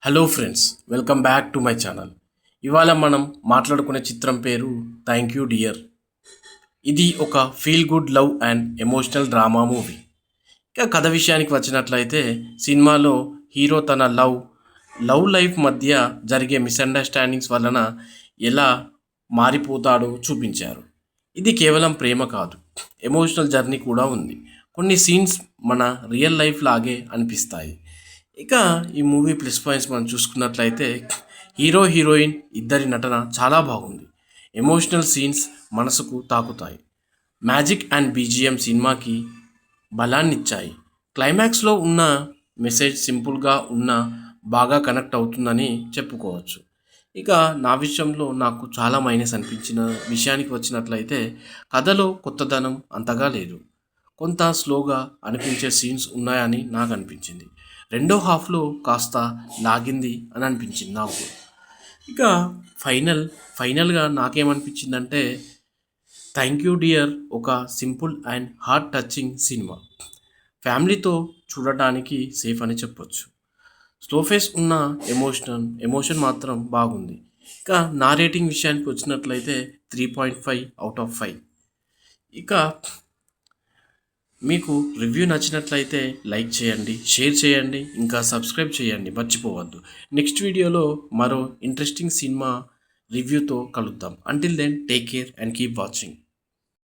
Hello friends, welcome back to my channel. ఇవాళ మనం మాట్లాడుకునే చిత్రం పేరు థ్యాంక్ యూ డియర్. ఇది ఒక feel good love and emotional drama movie. ఇక కథ విషయానికి వచ్చినట్లయితే సినిమాలో హీరో తన లవ్ లైఫ్ మధ్య జరిగే మిస్అండర్స్టాండింగ్స్ వలన ఎలా మారిపోతాడో చూపించారు. ఇది కేవలం ప్రేమ కాదు, ఎమోషనల్ జర్నీ కూడా ఉంది. కొన్ని సీన్స్ మన రియల్ లైఫ్ లాగే అనిపిస్తాయి. ఇక ఈ మూవీ ప్లస్ పాయింట్స్ మనం చూసుకున్నట్లయితే హీరో హీరోయిన్ ఇద్దరి నటన చాలా బాగుంది. ఎమోషనల్ సీన్స్ మనసుకు తాకుతాయి. మ్యాజిక్ అండ్ బీజిఎం సినిమాకి బలాన్నిచ్చాయి. క్లైమాక్స్లో ఉన్న మెసేజ్ సింపుల్గా ఉన్న బాగా కనెక్ట్ అవుతుందని చెప్పుకోవచ్చు. ఇక నా విషయంలో నాకు చాలా మైనస్ అనిపించిన విషయానికి వచ్చినట్లయితే కథలో కొత్తదనం అంతగా లేదు. కొంత స్లోగా అనిపించే సీన్స్ ఉన్నాయని నాకు అనిపించింది. రెండో హాఫ్లో కాస్త లాగింది అని అనిపించింది నాకు. ఇక ఫైనల్గా నాకేమనిపించిందంటే థ్యాంక్ యూ డియర్ ఒక simple and heart touching cinema. ఫ్యామిలీతో చూడటానికి సేఫ్ అని చెప్పొచ్చు. స్లో ఫేస్ ఉన్న ఎమోషన్ మాత్రం బాగుంది. ఇక నా రేటింగ్ విషయానికి వచ్చినట్లయితే 3.5/5. ఇక మీకు రివ్యూ నచ్చినట్లయితే లైక్ చేయండి, షేర్ చేయండి, ఇంకా సబ్స్క్రైబ్ చేయండి మర్చిపోవద్దు. నెక్స్ట్ వీడియోలో మరో ఇంట్రెస్టింగ్ సినిమా రివ్యూతో కలుద్దాం. Until then take care and keep watching.